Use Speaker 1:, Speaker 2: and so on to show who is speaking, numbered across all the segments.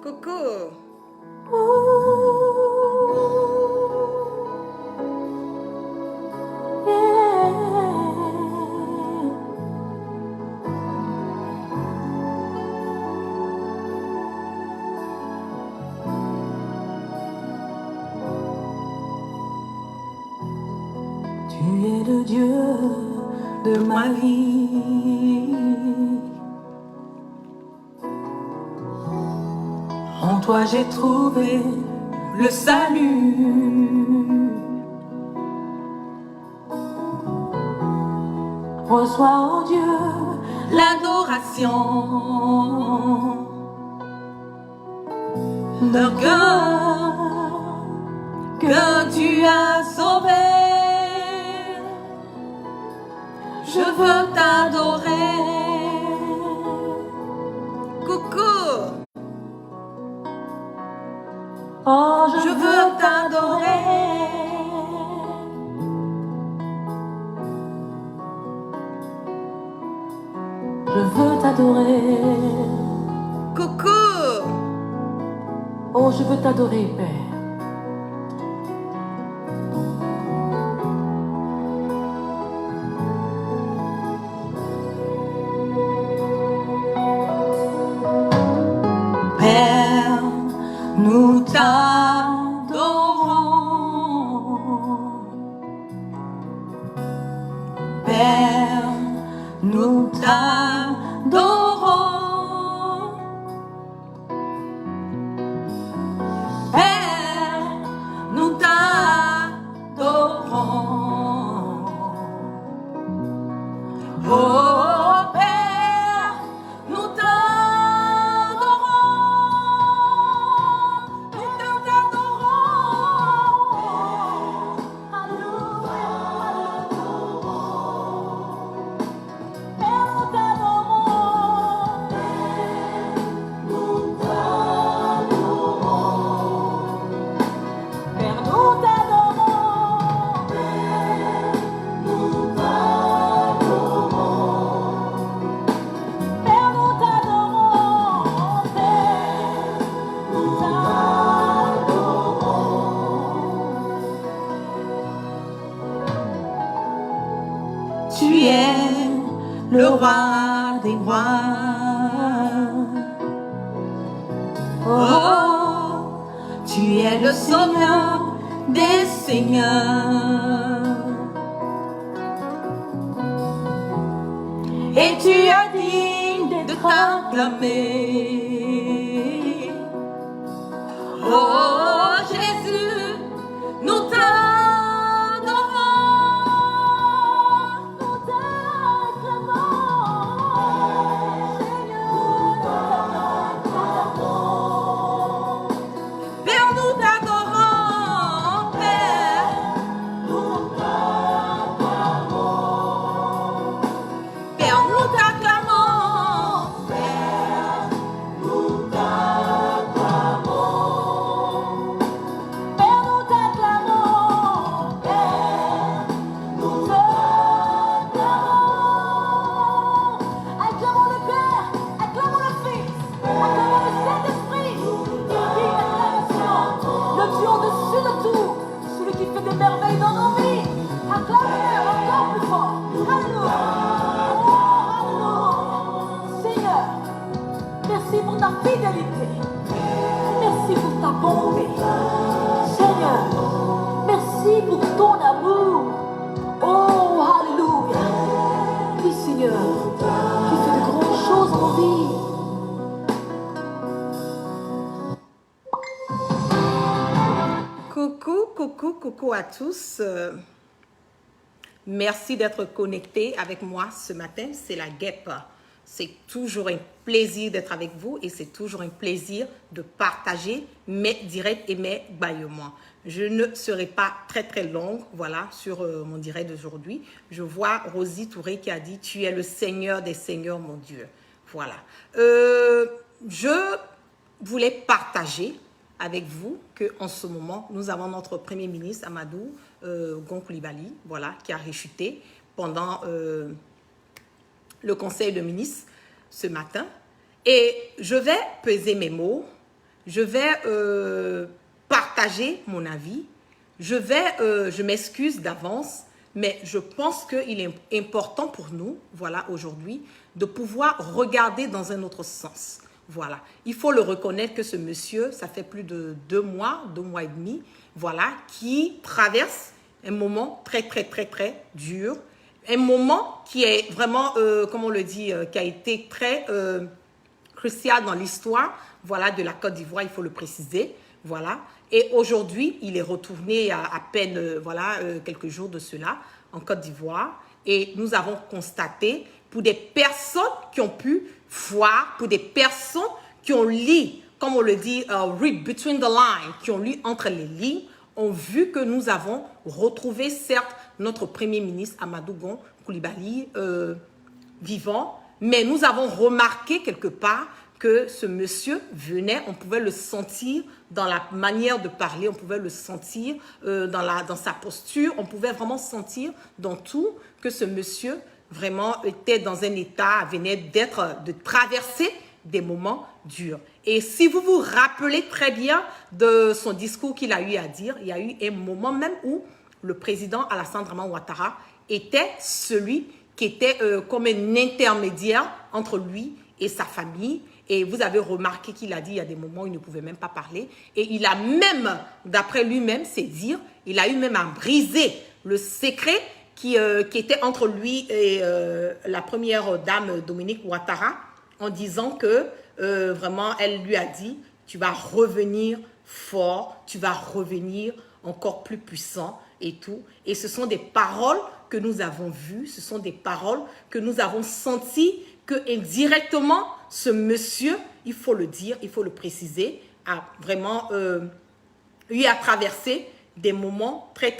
Speaker 1: Coucou.
Speaker 2: Tu es le Dieu de ma vie. En toi j'ai trouvé le salut. Reçois, oh Dieu, l'adoration d'un cœur que tu as sauvé. Je veux t'adorer.
Speaker 1: Coucou.
Speaker 2: Oh, je veux t'adorer. Je veux t'adorer.
Speaker 1: Coucou.
Speaker 2: Oh, je veux t'adorer, Père. Père, nous t'adorons. Père, nous t'adorons. Père, nous t'adorons. Oh Père, nous t'adorons. Nous t'adorons. Alléluia. Père, nous t'adorons. Père, nous t'adorons. Père, nous t'adorons. Père, nous t'adorons. Tu es le roi des rois. Oh, tu es le Seigneur des seigneurs. Et tu es digne de t'acclamer. Oh Jésus, nous t'adorons. Nous t'acclamons. Seigneur, Père, nous t'adorons. Père, Père, nous t'acclamons. Père, nous t'acclamons. Père, nous t'acclamons. Père, nous t'acclamons. Acclamons le Père, acclamons le Fils, acclamons le Saint-Esprit. Il dit l'acclamation. Le Dieu au-dessus de tout, celui qui fait des merveilles dans nos vies. Acclamez-le encore plus fort. Alléluia. Seigneur, merci pour ta fidélité. Merci pour ta bonté. Seigneur, merci pour ton amour. Oh, alléluia. Oui, Seigneur, tu fais de grandes choses en nos vies.
Speaker 1: Coucou à tous. Merci d'être connectés avec moi ce matin. C'est la guêpe. C'est toujours un plaisir d'être avec vous et c'est toujours un plaisir de partager mes directs et mes bâillements. Je ne serai pas très longue, voilà, sur mon direct d'aujourd'hui. Je vois Rosie Touré qui a dit « Tu es le Seigneur des Seigneurs, mon Dieu ». Voilà. Je voulais partager avec vous qu'en ce moment, nous avons notre Premier ministre, Amadou Gon Coulibaly, voilà, qui a réchuté pendant le Conseil de ministres ce matin. Et je vais peser mes mots je vais partager mon avis. Je m'excuse d'avance, mais je pense qu'il est important pour nous, voilà, aujourd'hui, de pouvoir regarder dans un autre sens. Voilà, il faut le reconnaître que ce monsieur, ça fait plus de 2 mois et demi, voilà, qui traverse un moment très dur, un moment qui est vraiment, comme on le dit, qui a été très crucial dans l'histoire, voilà, de la Côte d'Ivoire, il faut le préciser, voilà. Et aujourd'hui, il est retourné à peine, voilà, quelques jours de cela, en Côte d'Ivoire, et nous avons constaté, pour des personnes qui ont pu voir, pour des personnes qui ont lu, comme on le dit, read between the lines, qui ont lu entre les lignes, ont vu que nous avons retrouvé, certes, notre Premier ministre Amadou Gon Coulibaly vivant, mais nous avons remarqué quelque part que ce monsieur venait, on pouvait le sentir dans la manière de parler, on pouvait le sentir dans sa posture, on pouvait vraiment sentir dans tout que ce monsieur vraiment était dans un état, venait de traverser des moments durs. Et si vous vous rappelez très bien de son discours qu'il a eu à dire, il y a eu un moment même où le président Alassane Draman Ouattara était celui qui était comme un intermédiaire entre lui et sa famille. Et vous avez remarqué qu'il a dit il y a des moments où il ne pouvait même pas parler. Et il a même, d'après lui-même, c'est dire, il a eu même à briser le secret qui était entre lui et la première dame Dominique Ouattara, en disant que vraiment, elle lui a dit, tu vas revenir fort, tu vas revenir encore plus puissant et tout. Et ce sont des paroles que nous avons vues, ce sont des paroles que nous avons senties, que indirectement, ce monsieur, il faut le dire, il faut le préciser, a vraiment eu à traverser des moments très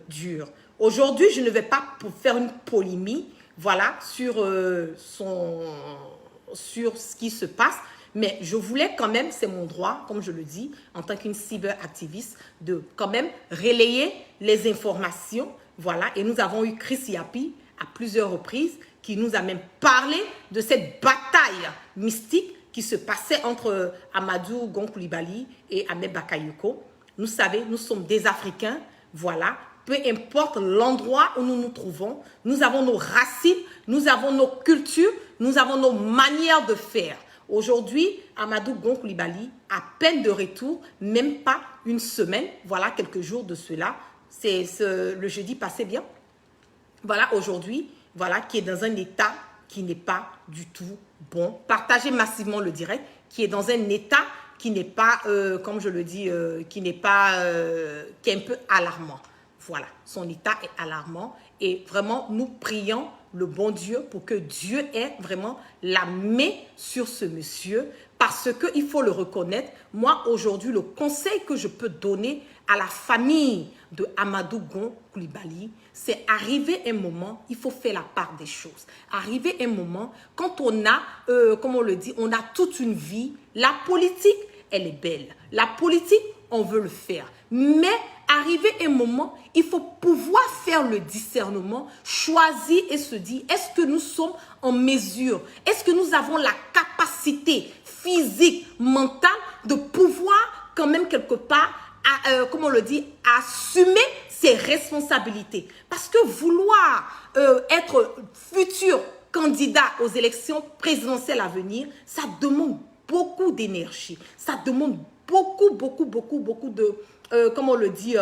Speaker 1: durs. Aujourd'hui, je ne vais pas pour faire une polémique, voilà, sur ce qui se passe, mais je voulais quand même, c'est mon droit, comme je le dis, en tant qu'une cyberactiviste, de quand même relayer les informations, voilà, et nous avons eu Chris Yapi à plusieurs reprises, qui nous a même parlé de cette bataille mystique qui se passait entre Amadou Gon Coulibaly et Ahmed Bakayoko. Nous savons, nous sommes des Africains, voilà, peu importe l'endroit où nous nous trouvons, nous avons nos racines, nous avons nos cultures, nous avons nos manières de faire. Aujourd'hui, Amadou Gon Coulibaly, à peine de retour, même pas une semaine, voilà, quelques jours de cela, c'est le jeudi passé bien, voilà, aujourd'hui, voilà, qui est dans un état qui n'est pas du tout bon. Partagez massivement le direct, qui est dans un état qui n'est pas, comme je le dis, qui est un peu alarmant. Voilà, son état est alarmant et vraiment, nous prions le bon Dieu pour que Dieu ait vraiment la main sur ce monsieur parce qu'il faut le reconnaître. Moi, aujourd'hui, le conseil que je peux donner à la famille de Amadou Gon Coulibaly, c'est arriver un moment, il faut faire la part des choses. Arriver un moment, quand on a, comme on le dit, on a toute une vie, la politique, elle est belle. La politique, on veut le faire. Mais arriver un moment, il faut pouvoir faire le discernement, choisir et se dire, est-ce que nous sommes en mesure, est-ce que nous avons la capacité physique, mentale de pouvoir quand même quelque part, comme on le dit, assumer ses responsabilités. Parce que vouloir être futur candidat aux élections présidentielles à venir, ça demande beaucoup d'énergie. Ça demande beaucoup de, comme on le dit,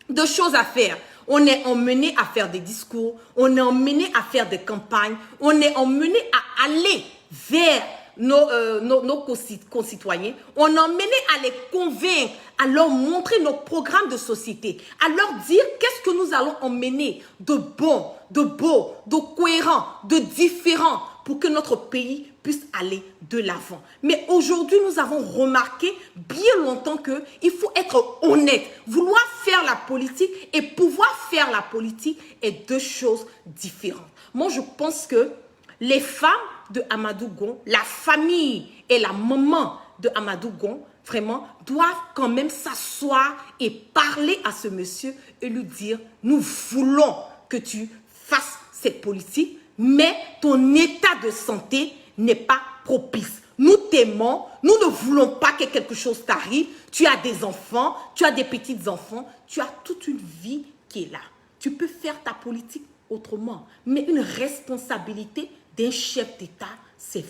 Speaker 1: de choses à faire. On est emmené à faire des discours, on est emmené à faire des campagnes, on est emmené à aller vers nos concitoyens, on est emmené à les convaincre, à leur montrer nos programmes de société, à leur dire qu'est-ce que nous allons emmener de bon, de beau, de cohérent, de différent pour que notre pays puisse aller de l'avant. Mais aujourd'hui, nous avons remarqué bien longtemps qu'il faut être honnête. Vouloir faire la politique et pouvoir faire la politique est deux choses différentes. Moi, je pense que les femmes de Amadou Gon, la famille et la maman de Amadou Gon, vraiment, doivent quand même s'asseoir et parler à ce monsieur et lui dire, nous voulons que tu fasses cette politique, mais ton état de santé n'est pas propice. Nous t'aimons, nous ne voulons pas que quelque chose t'arrive. Tu as des enfants, tu as des petits-enfants, tu as toute une vie qui est là. Tu peux faire ta politique autrement. Mais une responsabilité d'un chef d'État, c'est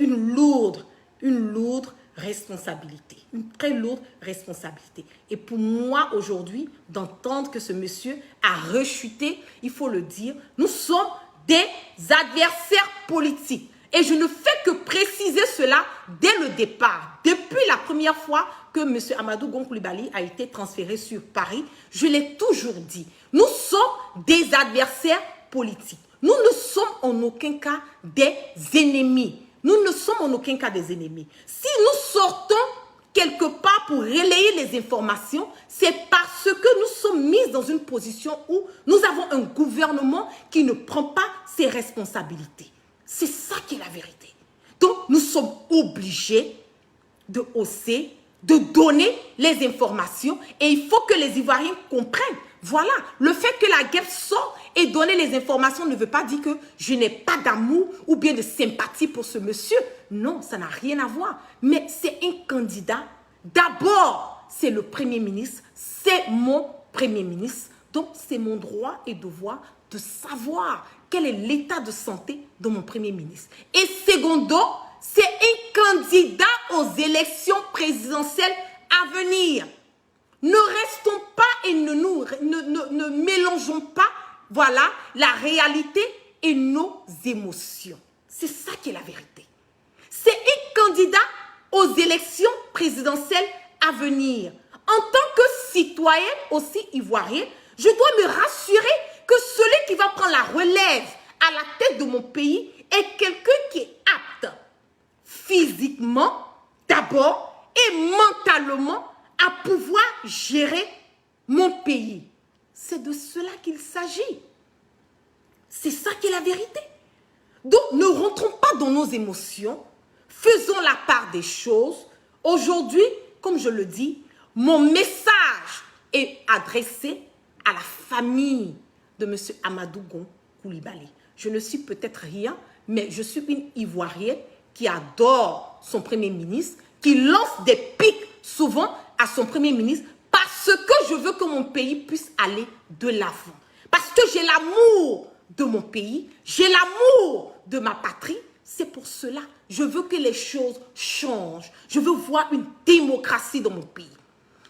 Speaker 1: une lourde responsabilité. Une très lourde responsabilité. Et pour moi, aujourd'hui, d'entendre que ce monsieur a rechuté, il faut le dire, nous sommes des adversaires politiques. Et je ne fais que préciser cela dès le départ. Depuis la première fois que M. Amadou Gon Coulibaly a été transféré sur Paris, je l'ai toujours dit. Nous sommes des adversaires politiques. Nous ne sommes en aucun cas des ennemis. Nous ne sommes en aucun cas des ennemis. Si nous sortons quelque part pour relayer les informations, c'est parce que nous sommes mis dans une position où nous avons un gouvernement qui ne prend pas ses responsabilités. C'est ça qui est la vérité. Donc, nous sommes obligés de hausser, de donner les informations et il faut que les Ivoiriens comprennent. Voilà, le fait que la guerre sorte et donner les informations ne veut pas dire que je n'ai pas d'amour ou bien de sympathie pour ce monsieur. Non, ça n'a rien à voir. Mais c'est un candidat. D'abord, c'est le Premier ministre, c'est mon Premier ministre. Donc, c'est mon droit et devoir de savoir quel est l'état de santé de mon Premier ministre. Et secondo, c'est un candidat aux élections présidentielles à venir. Ne restons pas et ne mélangeons pas, voilà, la réalité et nos émotions. C'est ça qui est la vérité. C'est un candidat aux élections présidentielles à venir. En tant que citoyenne aussi ivoirienne, je dois me rassurer que celui qui va prendre la relève à la tête de mon pays est quelqu'un qui est apte physiquement d'abord et mentalement à pouvoir gérer mon pays. C'est de cela qu'il s'agit. C'est ça qui est la vérité. Donc, ne rentrons pas dans nos émotions. Faisons la part des choses. Aujourd'hui, comme je le dis, mon message est adressé à la famille de M. Amadou Gon Coulibaly. Je ne suis peut-être rien, mais je suis une Ivoirienne qui adore son Premier ministre, qui lance des pics souvent à son Premier ministre parce que je veux que mon pays puisse aller de l'avant. Parce que j'ai l'amour de mon pays, j'ai l'amour de ma patrie. C'est pour cela, je veux que les choses changent. Je veux voir une démocratie dans mon pays.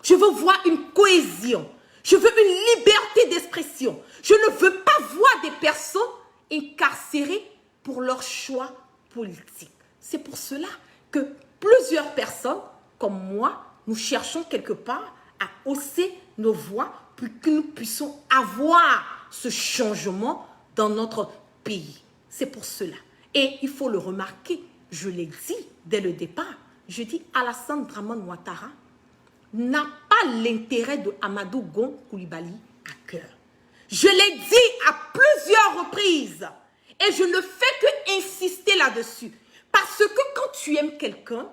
Speaker 1: Je veux voir une cohésion. Je veux une liberté d'expression. Je ne veux pas voir des personnes incarcérées pour leur choix politique. C'est pour cela que plusieurs personnes, comme moi, nous cherchons quelque part à hausser nos voix pour que nous puissions avoir ce changement dans notre pays. C'est pour cela. Et il faut le remarquer, je l'ai dit dès le départ, je dis Alassane Dramane Ouattara n'a pas l'intérêt de Amadou Gon Coulibaly à cœur. Je l'ai dit à plusieurs reprises et je ne fais que insister là-dessus. Parce que quand tu aimes quelqu'un,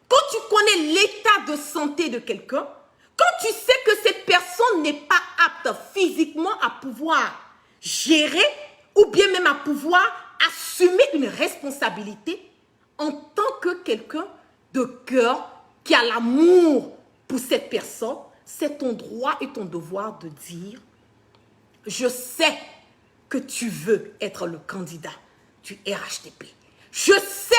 Speaker 1: quand tu connais l'état de santé de quelqu'un, quand tu sais que cette personne n'est pas apte physiquement à pouvoir gérer ou bien même à pouvoir assumer une responsabilité en tant que quelqu'un de cœur qui a l'amour pour cette personne, c'est ton droit et ton devoir de dire « Je sais que tu veux être le candidat du RHDP. Je sais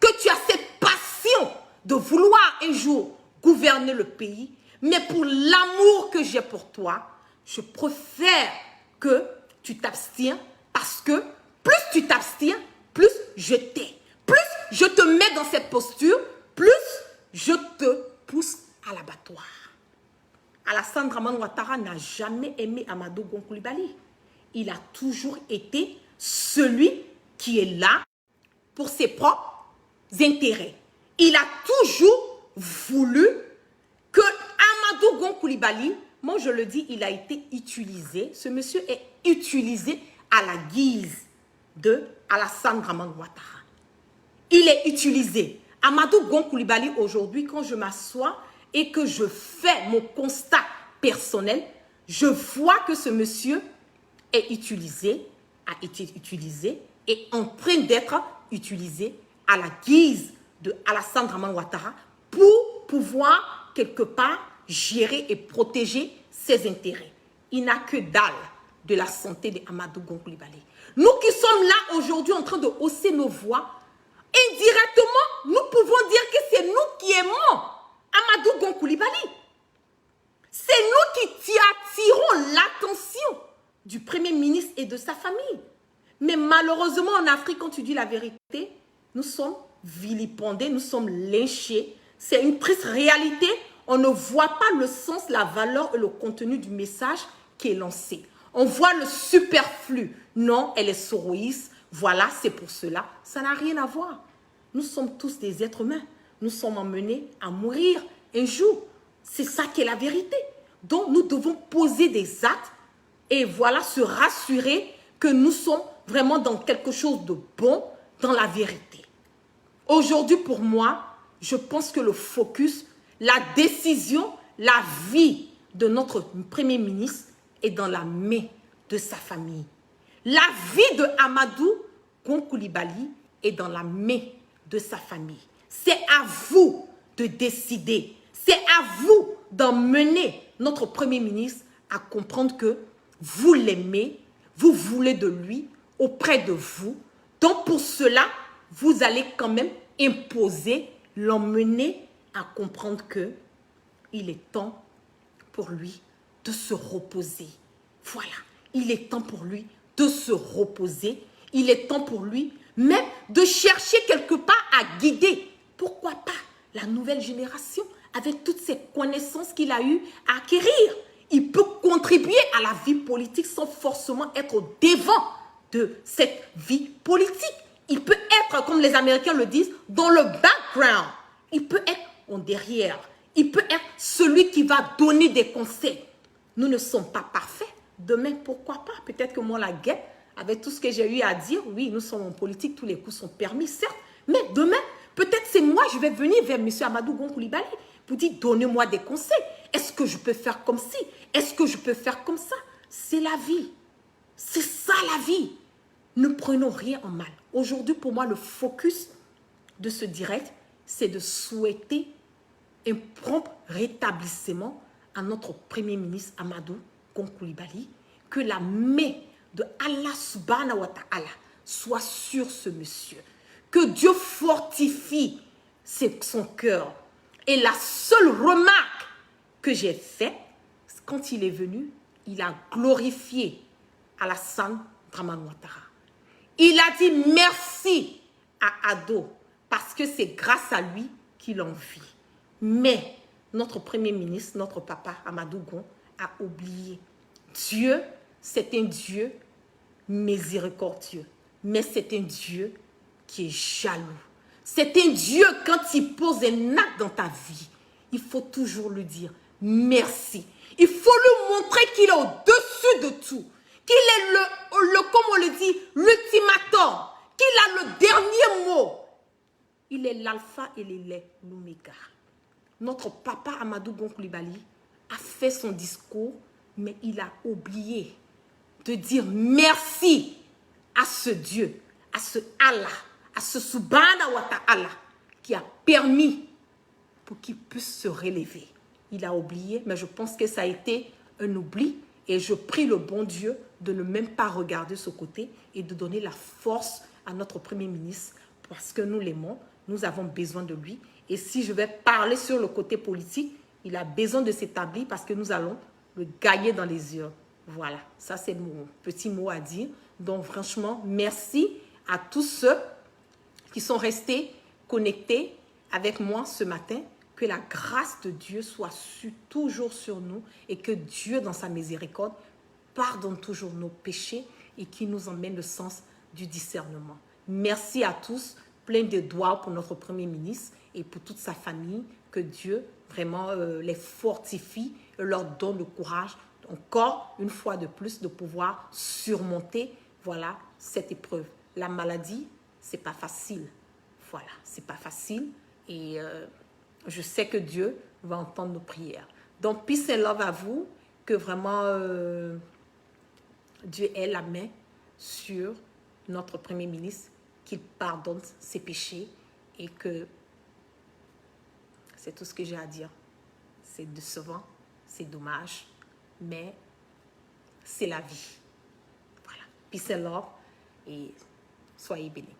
Speaker 1: que tu as cette passion de vouloir un jour gouverner le pays, mais pour l'amour que j'ai pour toi, je préfère que tu t'abstiens parce que plus tu t'abstiens, plus je t'ai. Plus je te mets dans cette posture, plus je te pousse à l'abattoir. Alassane Dramane Ouattara n'a jamais aimé Amadou Gon Coulibaly. Il a toujours été celui qui est là pour ses propres intérêts. Il a toujours voulu que Amadou Gon Coulibaly, moi je le dis, il a été utilisé. Ce monsieur est utilisé à la guise de Alassane Dramane Ouattara. Il est utilisé. Amadou Gon Coulibaly aujourd'hui, quand je m'assois et que je fais mon constat personnel, je vois que ce monsieur est utilisé, a été utilisé, est en train d'être utilisé à la guise de Alassane Dramane Ouattara pour pouvoir quelque part gérer et protéger ses intérêts. Il n'a que dalle de la santé de Amadou Gon Coulibaly. Nous qui sommes là aujourd'hui en train de hausser nos voix, indirectement, nous pouvons dire que c'est nous qui aimons Amadou Gon Coulibaly. C'est nous qui attirons l'attention du Premier ministre et de sa famille. Mais malheureusement, en Afrique, quand tu dis la vérité, nous sommes vilipendés, nous sommes lynchés. C'est une triste réalité. On ne voit pas le sens, la valeur et le contenu du message qui est lancé. On voit le superflu. Non, elle est soroïste. Voilà, c'est pour cela. Ça n'a rien à voir. Nous sommes tous des êtres humains. Nous sommes emmenés à mourir un jour. C'est ça qui est la vérité. Donc, nous devons poser des actes et voilà, se rassurer que nous sommes vraiment dans quelque chose de bon, dans la vérité. Aujourd'hui, pour moi, je pense que le focus, la décision, la vie de notre Premier ministre est dans la main de sa famille. La vie de Amadou Gon Coulibaly est dans la main de sa famille. C'est à vous de décider. C'est à vous d'emmener notre Premier ministre à comprendre que vous l'aimez, vous voulez de lui auprès de vous. Donc pour cela, vous allez quand même imposer, l'emmener à comprendre que il est temps pour lui de se reposer. Voilà, il est temps pour lui de se reposer. Il est temps pour lui même de chercher quelque part à guider. Pourquoi pas la nouvelle génération avec toutes ces connaissances qu'il a eu à acquérir. Il peut contribuer à la vie politique sans forcément être au devant de cette vie politique. Il peut être, comme les Américains le disent, dans le background. Il peut être en derrière. Il peut être celui qui va donner des conseils. Nous ne sommes pas parfaits. Demain, pourquoi pas? Peut-être que moi, la guerre, avec tout ce que j'ai eu à dire, oui, nous sommes en politique, tous les coups sont permis, certes. Mais demain, peut-être c'est moi, je vais venir vers M. Amadou Gon Coulibaly pour dire, donnez-moi des conseils. Est-ce que je peux faire comme ci? Est-ce que je peux faire comme ça? C'est la vie. C'est ça la vie. Ne prenons rien en mal. Aujourd'hui, pour moi, le focus de ce direct, c'est de souhaiter un prompt rétablissement à notre Premier ministre Amadou Gon Coulibaly, que la main de Allah subhanahu wa ta'ala soit sur ce monsieur, que Dieu fortifie son cœur. Et la seule remarque que j'ai faite, quand il est venu, il a glorifié Alassane Dramane Ouattara. Il a dit merci à Ado, parce que c'est grâce à lui qu'il en vit. Mais notre Premier ministre, notre papa Amadou Gon, a oublié. Dieu, c'est un Dieu miséricordieux, mais c'est un Dieu qui est jaloux. C'est un Dieu, quand il pose un acte dans ta vie, il faut toujours lui dire merci. Il faut lui montrer qu'il est au-dessus de tout, qu'il est comme on le dit, l'ultimatum, qu'il a le dernier mot. Il est l'alpha et il est l'oméga. Notre papa Amadou Gon Coulibaly a fait son discours, mais il a oublié de dire merci à ce Dieu, à ce Allah, à ce Subhanahu wa ta'ala qui a permis pour qu'il puisse se relever. Il a oublié, mais je pense que ça a été un oubli et je prie le bon Dieu de ne même pas regarder ce côté et de donner la force à notre Premier ministre parce que nous l'aimons, nous avons besoin de lui. Et si je vais parler sur le côté politique, il a besoin de s'établir parce que nous allons le gagner dans les urnes. Voilà, ça c'est mon petit mot à dire. Donc franchement, merci à tous ceux qui sont restés connectés avec moi ce matin. Que la grâce de Dieu soit toujours sur nous et que Dieu, dans sa miséricorde, pardonne toujours nos péchés et qui nous emmène le sens du discernement. Merci à tous, plein de doigts pour notre Premier ministre et pour toute sa famille. Que Dieu vraiment les fortifie et leur donne le courage, encore une fois de plus, de pouvoir surmonter voilà, cette épreuve. La maladie, c'est pas facile. Voilà, c'est pas facile et je sais que Dieu va entendre nos prières. Donc, peace and love à vous, que vraiment Dieu ait la main sur notre Premier ministre, qu'il pardonne ses péchés et que c'est tout ce que j'ai à dire. C'est décevant, c'est dommage, mais c'est la vie. Voilà. Peace and love et soyez bénis.